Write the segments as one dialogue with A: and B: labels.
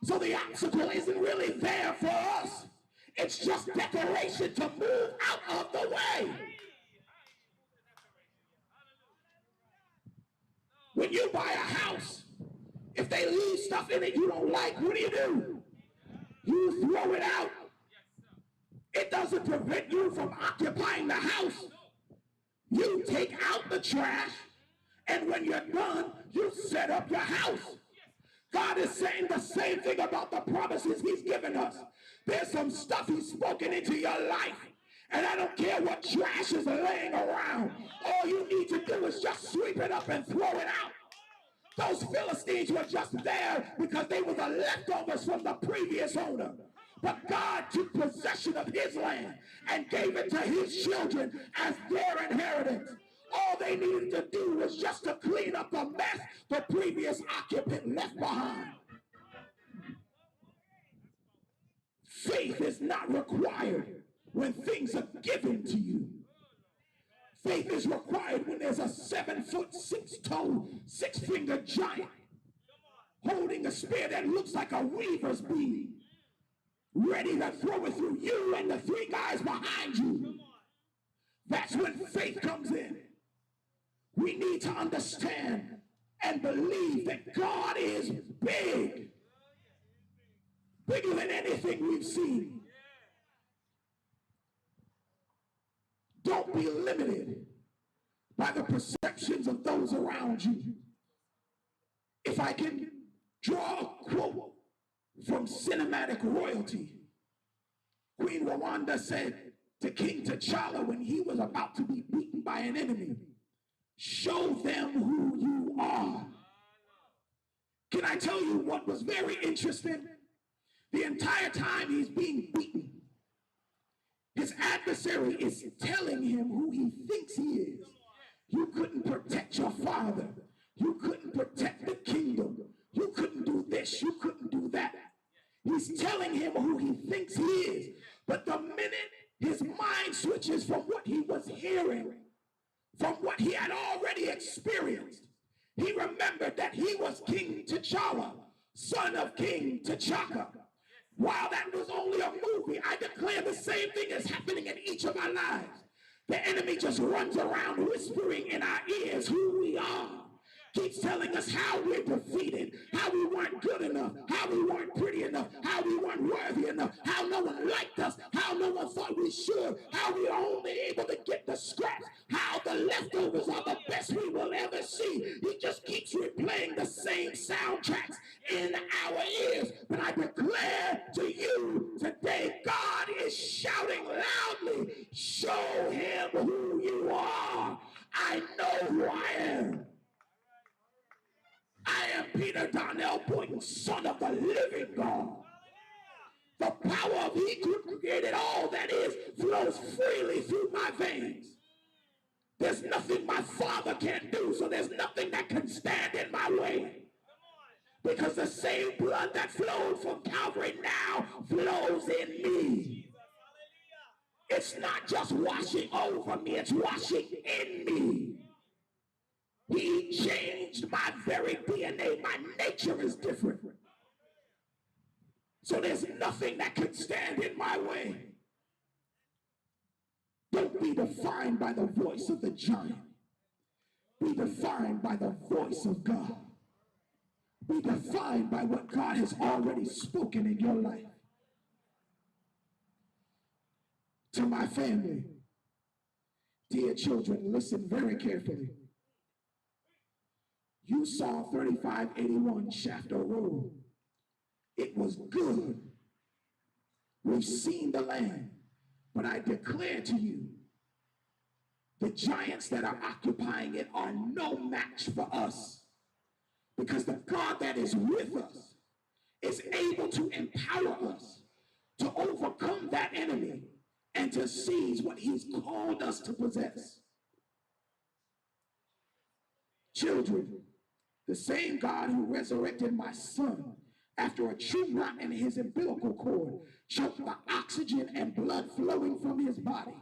A: So the obstacle isn't really there for us. It's just declaration to move out of the way. When you buy a house, if they leave stuff in it you don't like, what do? You throw it out. It doesn't prevent you from occupying the house. You take out the trash, and when you're done, you set up your house. God is saying the same thing about the promises he's given us. There's some stuff he's spoken into your life, and I don't care what trash is laying around. All you need to do is just sweep it up and throw it out. Those Philistines were just there because they were the leftovers from the previous owner. But God took possession of his land and gave it to his children as their inheritance. All they needed to do was just to clean up the mess the previous occupant left behind. Faith is not required when things are given to you. Faith is required when there's a 7-foot, 6-toe, 6-fingered giant holding a spear that looks like a weaver's beam, ready to throw it through you and the 3 guys behind you. That's when faith comes in. We need to understand and believe that God is big, bigger than anything we've seen. Don't be limited by the perceptions of those around you. If I can draw a quote from cinematic royalty, Queen Rwanda said to King T'Challa when he was about to be beaten by an enemy, "Show them who you are." Can I tell you what was very interesting? The entire time he's being beaten, his adversary is telling him who he thinks he is. You couldn't protect your father. You couldn't protect the kingdom. You couldn't do this. You couldn't do that. He's telling him who he thinks he is. But the minute his mind switches from what he was hearing, from what he had already experienced, he remembered that he was King T'Challa, son of King T'Chaka. While that was only a movie, I declare the same thing is happening in each of our lives. The enemy just runs around whispering in our ears who we are. Keeps telling us how we're defeated, how we weren't good enough, how we weren't pretty enough, how we weren't worthy enough, how no one liked us, how no one thought we should, how we were only able to get the scraps, how the leftovers are the best we will ever see. He just keeps replaying the same soundtracks in our ears. But I declare to you today, God is shouting loudly, show him who you are. I know who I am. I am Peter Donnell Boynton, son of the living God. The power of he who created all that is flows freely through my veins. There's nothing my Father can do, so there's nothing that can stand in my way. Because the same blood that flowed from Calvary now flows in me. It's not just washing over me, it's washing in me. He changed my very DNA. My nature is different. So there's nothing that can stand in my way. Don't be defined by the voice of the giant. Be defined by the voice of God. Be defined by what God has already spoken in your life. To my family, dear children, listen very carefully. You saw 3581 Shafter Road. It was good. We've seen the land. But I declare to you, the giants that are occupying it are no match for us. Because the God that is with us is able to empower us to overcome that enemy and to seize what he's called us to possess. Children, the same God who resurrected my son after a true knot in his umbilical cord choked the oxygen and blood flowing from his body.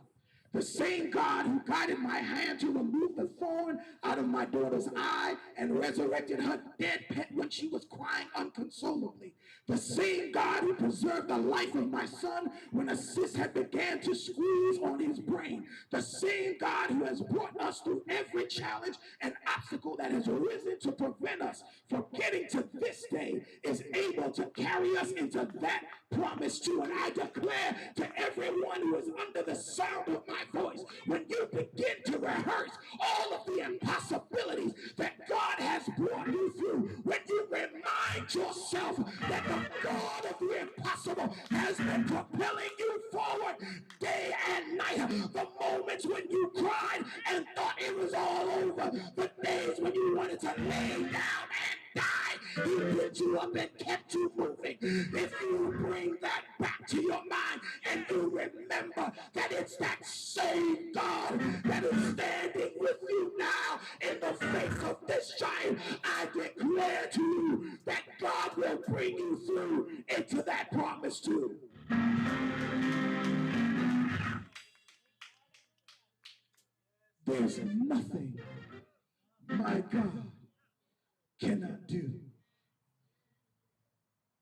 A: The same God who guided my hand to remove the thorn out of my daughter's eye and resurrected her dead pet when she was crying unconsolably. The same God who preserved the life of my son when a cyst had began to squeeze on his brain. The same God who has brought us through every challenge and obstacle that has arisen to prevent us from getting to this day is able to carry us into that promise too. And I declare to everyone who is under the sound of my voice, when you begin to rehearse all of the impossibilities that God has brought you through, when you remind yourself that the God of the impossible has been propelling you forward day and night, the moments when you cried and thought it was all over, the days when you wanted to lay down and die, he picked you up and kept you moving. If you bring that back to your mind and you remember that it's that same God that is standing with you now in the face of this giant, I declare to you that God will bring you through into that promise too. There's nothing my God cannot do.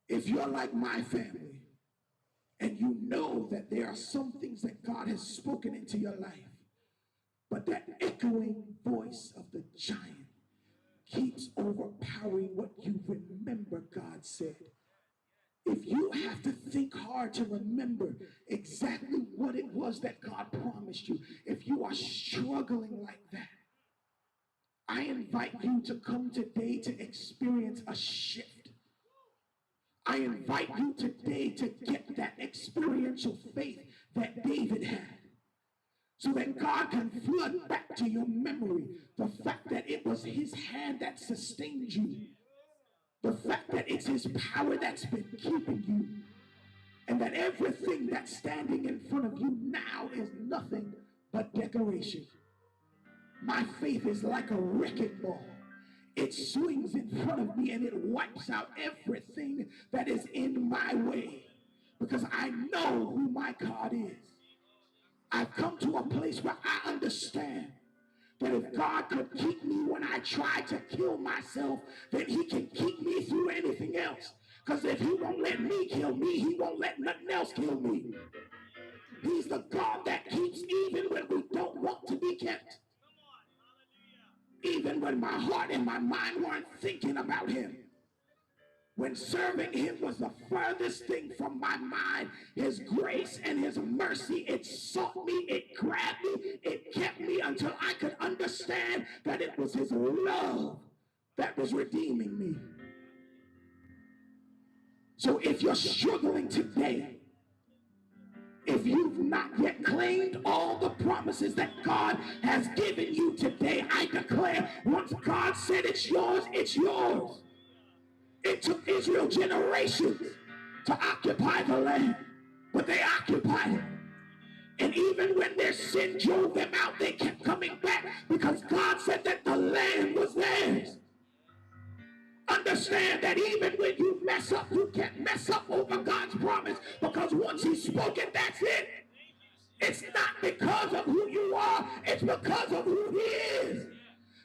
A: If you're like my family and you know that there are some things that God has spoken into your life, but that echoing voice of the giant keeps overpowering what you remember God said. If you have to think hard to remember exactly what it was that God promised you, if you are struggling like that, I invite you to come today to experience a shift. I invite you today to get that experiential faith that David had, so that God can flood back to your memory the fact that it was his hand that sustained you, the fact that it's his power that's been keeping you, and that everything that's standing in front of you now is nothing but decoration. My faith is like a wrecking ball. It swings in front of me and it wipes out everything that is in my way, because I know who my God is. I've come to a place where I understand that if God could keep me when I try to kill myself, then he can keep me through anything else. Because if he won't let me kill me, he won't let nothing else kill me. He's the God that keeps even when we don't want to be kept. Even when my heart and my mind weren't thinking about him. When serving him was the furthest thing from my mind, his grace and his mercy, it sought me, it grabbed me, it kept me until I could understand that it was his love that was redeeming me. So if you're struggling today, if you've not yet claimed all the promises that God has given you today, I declare, once God said it's yours, it's yours. It took Israel generations to occupy the land, but they occupied it. And even when their sin drove them out, they kept coming back because God said that the land was theirs. Understand that even when you mess up, you can't mess up over God's promise, because once he's spoken, that's it. It's not because of who you are, it's because of who he is.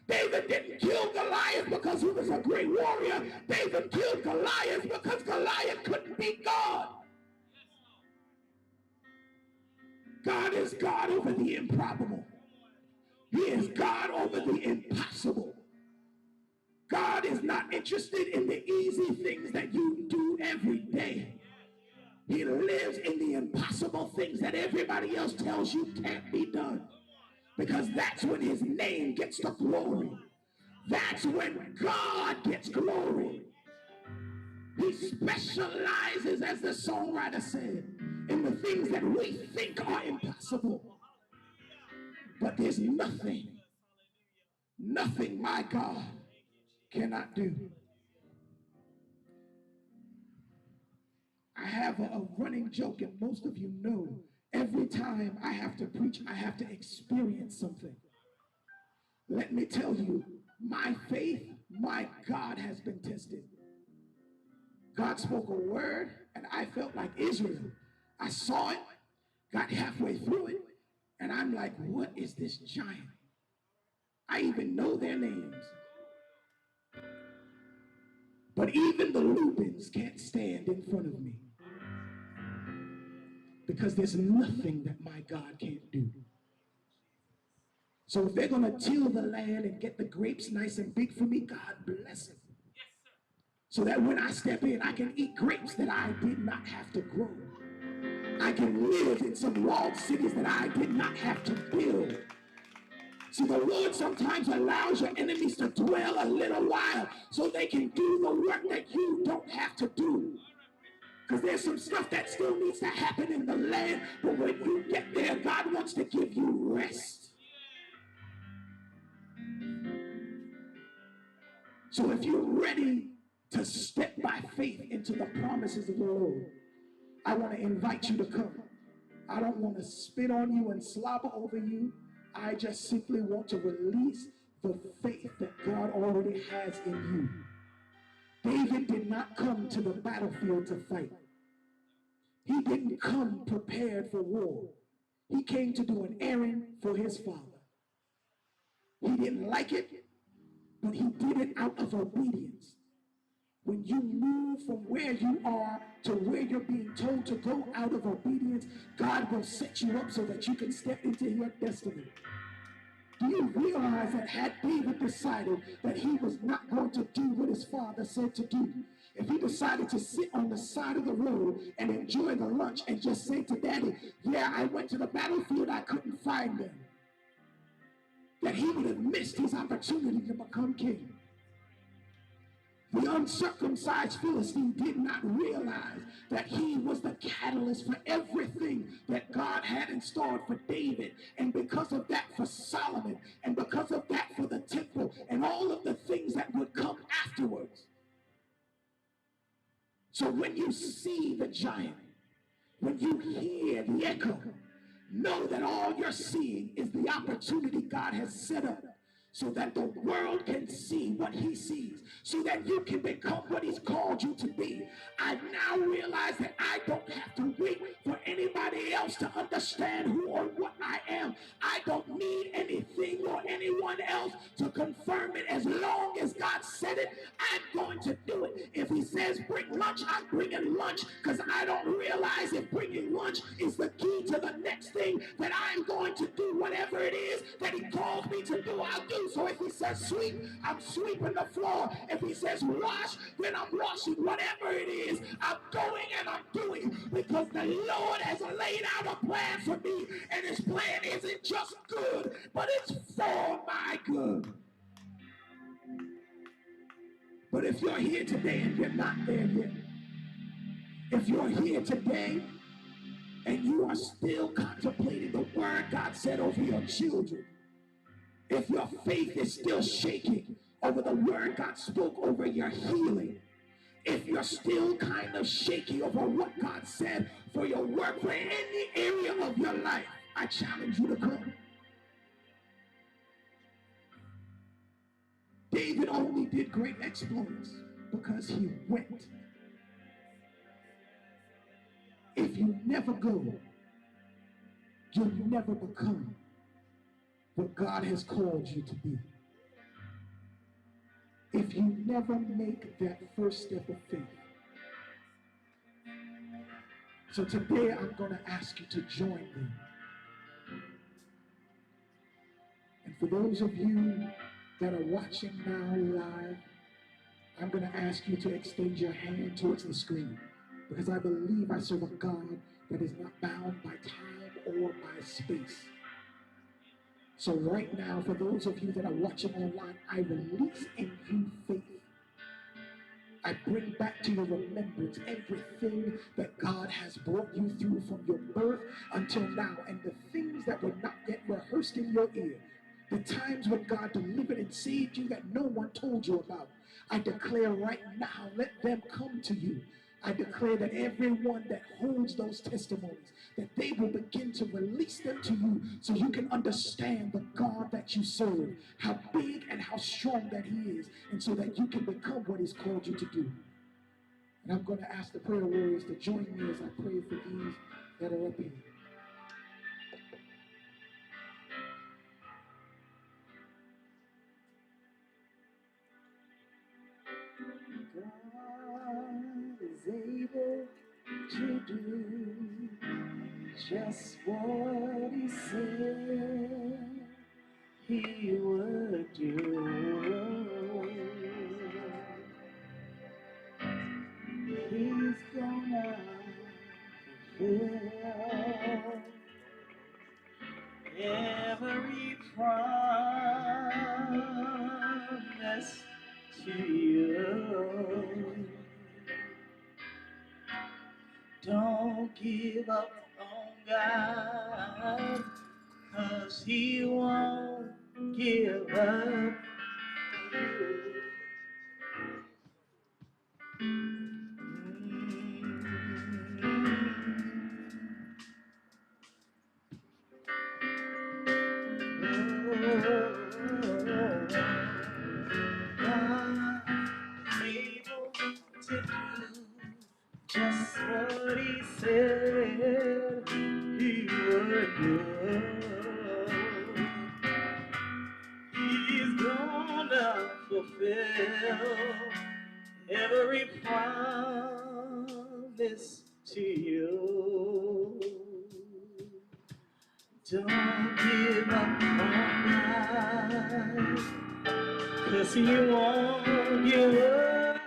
A: David didn't kill Goliath because he was a great warrior. David killed Goliath because Goliath couldn't beat God. God is God over the improbable. He is God over the impossible. God is not interested in the easy things that you do every day. He lives in the impossible things that everybody else tells you can't be done, because that's when his name gets the glory. That's when God gets glory. He specializes, as the songwriter said, in the things that we think are impossible. But there's nothing my God cannot do. I have a running joke, and most of you know, every time I have to preach, I have to experience something. Let me tell you, my faith, my God, has been tested. God spoke a word, and I felt like Israel. I saw it, got halfway through it, and I'm like, what is this giant? I even know their names. But even the lupins can't stand in because there's nothing that my God can't do. So if they're going to till the land and get the grapes nice and big for me, God bless them. So that when I step in, I can eat grapes that I did not have to grow. I can live in some walled cities that I did not have to build. See, the Lord sometimes allows your enemies to dwell a little while so they can do the work that you don't have to do. Because there's some stuff that still needs to happen in the land, but when you get there, God wants to give you rest. So if you're ready to step by faith into the promises of the Lord, I want to invite you to come. I don't want to spit on you and slobber over you. I just simply want to release the faith that God already has in you. David did not come to the battlefield to fight. He didn't come prepared for war. He came to do an errand for his father. He didn't like it, but he did it out of obedience. When you move from where you are to where you're being told to go out of obedience, God will set you up so that you can step into your destiny. Do you realize that had David decided that he was not going to do what his father said to do, if he decided to sit on the side of the road and enjoy the lunch and just say to daddy, yeah, I went to the battlefield, I couldn't find them, that he would have missed his opportunity to become king. The uncircumcised Philistine did not realize that he was the catalyst for everything that God had in store for David, and because of that for Solomon, and because of that for the temple, and all of the things that would come afterwards. So when you see the giant, when you hear the echo, know that all you're seeing is the opportunity God has set up so that the world can see what he sees, so that you can become what he's called you to be. I now realize that I don't have to wait for anybody else to understand who or what I am. I don't need anything or anyone else to confirm it. As long as God said it, I'm going to do it. If he says bring lunch, I'm bringing lunch, because I don't realize if bringing lunch is the key to the next thing, that I'm going to do whatever it is that he calls me to do, I'll do. So if he says sweep, I'm sweeping the floor. If he says wash, then I'm washing. Whatever it is, I'm going and I'm doing, because the Lord has laid out a plan for me, and his plan isn't just good, but it's for my good. But if you're here today and you're not there yet, if you're here today and you are still contemplating the word God said over your children, if your faith is still shaking over the word God spoke over your healing, if you're still kind of shaky over what God said for your work, for any area of your life, I challenge you to come. David only did great exploits because he went. If you never go, you'll never become what God has called you to be. If you never make that first step of faith. So today I'm going to ask you to join me. And for those of you that are watching now live, I'm going to ask you to extend your hand towards the screen, because I believe I serve a God that is not bound by time or by space. So right now, for those of you that are watching online, I release in you faith. I bring back to your remembrance everything that God has brought you through from your birth until now, and the things that were not yet rehearsed in your ear. The times when God delivered and saved you that no one told you about. I declare right now, let them come to you. I declare that everyone that holds those testimonies, that they will begin to release them to you so you can understand the God that you serve, how big and how strong that he is, and so that you can become what he's called you to do. And I'm going to ask the prayer warriors to join me as I pray for these that are up here. God is able to do
B: just what he said he would do. He's gonna fulfill every promise to you. Don't give up on God, 'cause he won't give up. Able to do just what he said he would do. He's gonna fulfill every promise to you. Don't give up on God, 'cause he won't give up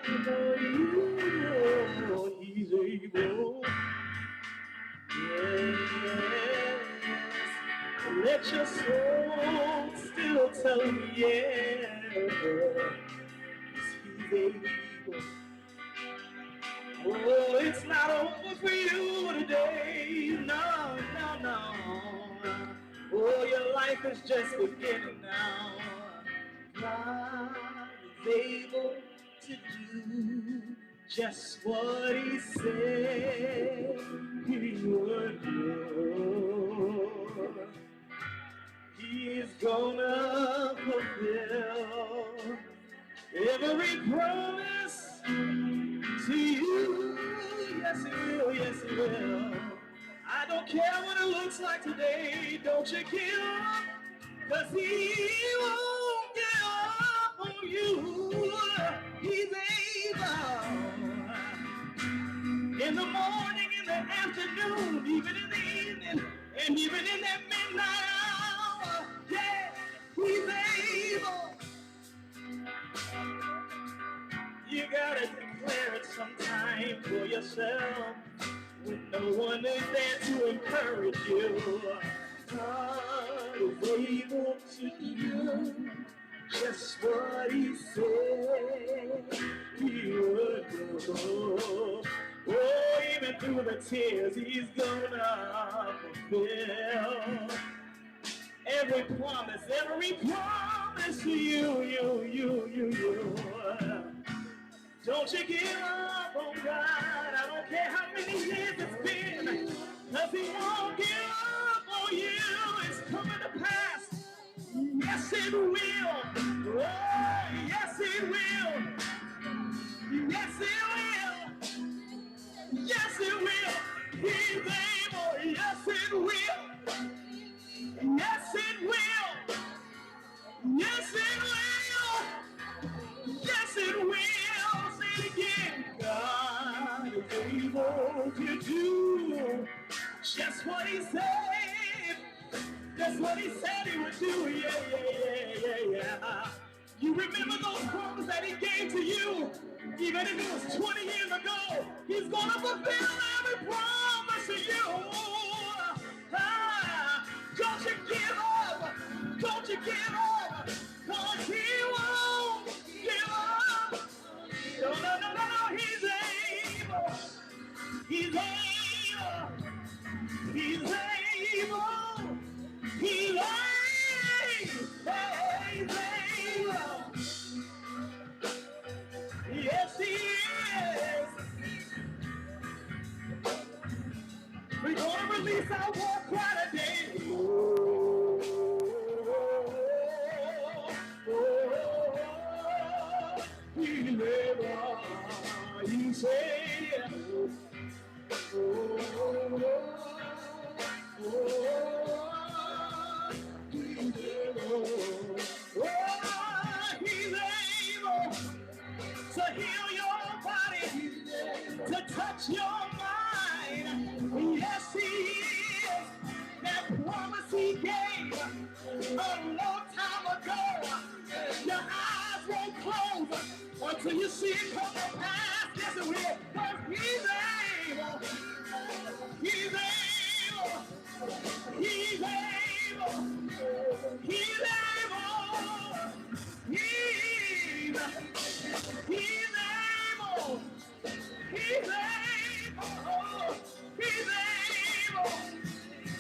B: on you. He's able. Yes. Let your soul still tell him yes. He's able. Oh, it's not over for you today. No, no, no. Oh, your life is just beginning now. God is able to do just what he said he would do. He's gonna fulfill every promise to you. Yes, he will. Yes, he will. I don't care what it looks like today. Don't you give up, 'cause he won't give up on you. He's able. In the morning, in the afternoon, even in the evening, and even in that midnight hour. Yeah, he's able. You gotta declare it sometime for yourself when no one is there to encourage you. God is able to do just what he said he would do. Oh, even through the tears, he's gonna fulfill every promise to you. Don't you give up on God. I don't care how many years it's been, 'cause he won't give up on you. It's coming to pass. Yes, it will. Oh, yes, it will. Yes, it will. Yes, it will. He's able. Yes, it will. Yes, it will. Yes, it will. Yes, it will. Say it again. God is able to do just what he said. That's what he said he would do. Yeah. You remember those promises that he gave to you, even if it was 20 years ago. He's going to fulfill every promise to you. Don't you give up. Don't you give up. 'Cause he won't give up. No. He's able. He's able. He's able. He's able. Yes, he is. We're going to release our war cry today. He never, you say, he's able to heal your body, to touch your mind. Yes, he So you see it come to pass, yes it will, but he's able, he's able, he's able, he's able, he's able, he's able, he's able.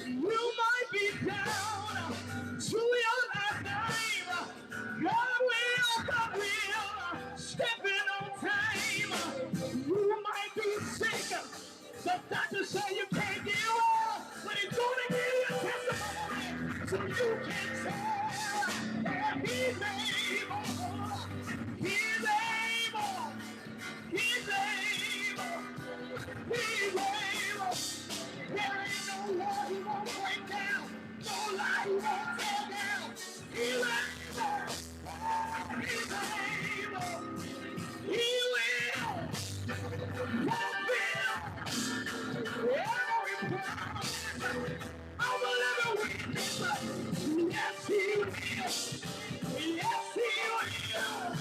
B: You might be down to your last name. God will step in on time. You might be sick. The doctor say you can't get well, but he's gonna give you a testimony so you can say that he's able. He's able. He's able. He's able. There ain't no wall he won't break down. No lie he won't tear down. He's able. He's able. He will fulfill every promise of a living witness. Yes, he will. Yes, he will.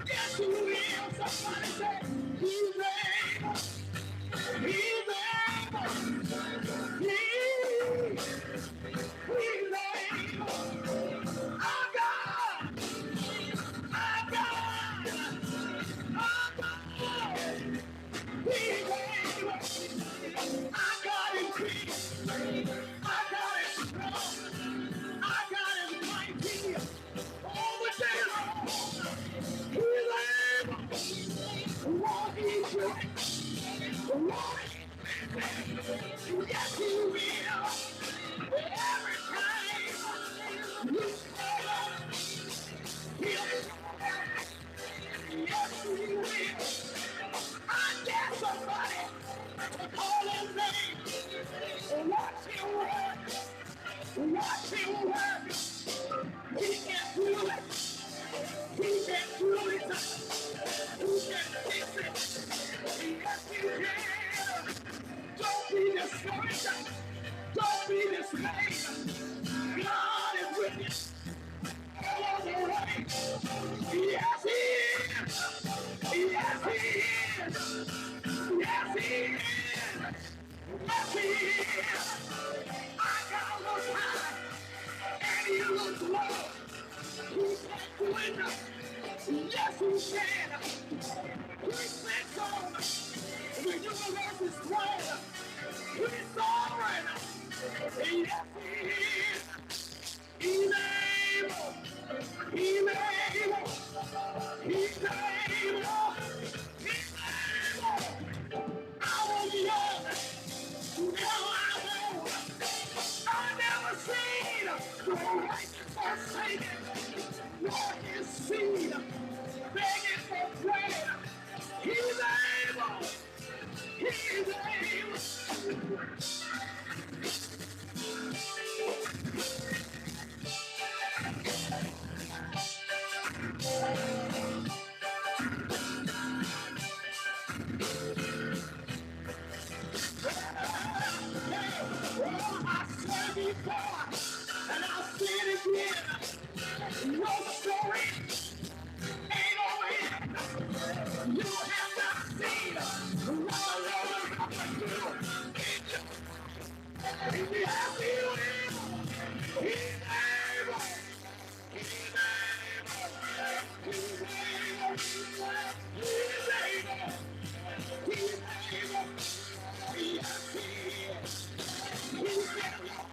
B: Yes, he will. Somebody say, he's able. He's able. He's able. Our God. Our God. Our God. He's able. Our God is big. Our God is strong. Our God is mighty. All the day long. He's able. Won't he do it? Won't he? Yes, he will. Every time you call him, yes, he will. I dare somebody to call his name. Watch him work. Watch him work. He can do it. He can do it. He can fix it. Yes, he can. Don't be discouraged. Don't be dismayed. God is with you. All the way. Yes, he is. Yes, he is. Yes, he is. Yes, he is. I got a little time, and he looks low. He can't do it. Yes, he can. He sits on the universe's throne. He's sovereign. Yes, he is. He's able. He's able. He's able. He's able. I was young. Now I won't. I never seen the righteous forsaken, nor his seed begging for bread. He's able. He's able. I said before, and I'll say it again. Your story ain't over yet. You have not seen what the Lord is about to do. Yes, he will. He's able. He's able. He's able. He's able. He's able. Yes, he is. He's able.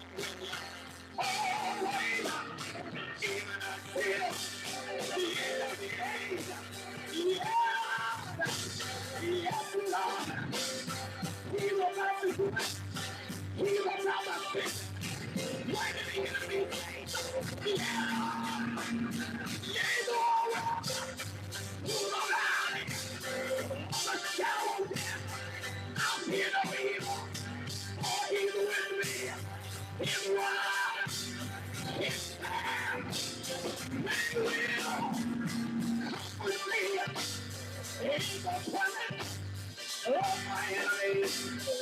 B: Always. Even until the end of the age. Yes. Yes, Lord. He's about to do it. He's about to fix it. Why did the enemy say? Yeah. Yeah, Lord. Move around it. The shadow of death. I'll fear no evil. For he's with me. His rod, his staff, they will comfort me. He's the present of my enemies.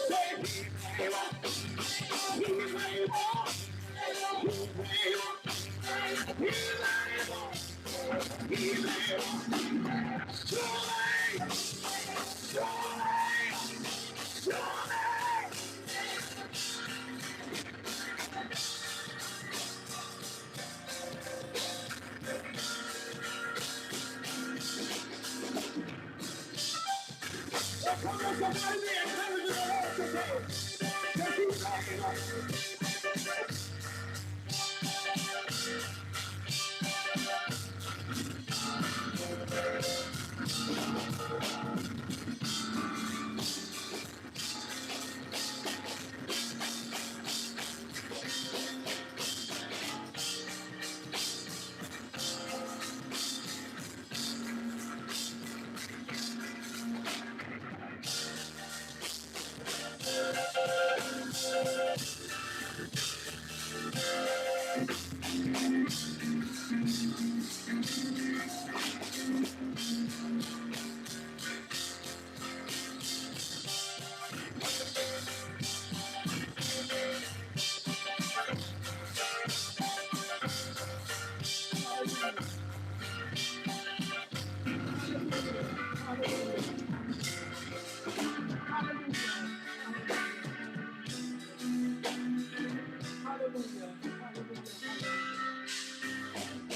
B: Say he's able. He's able. He's able. He's able.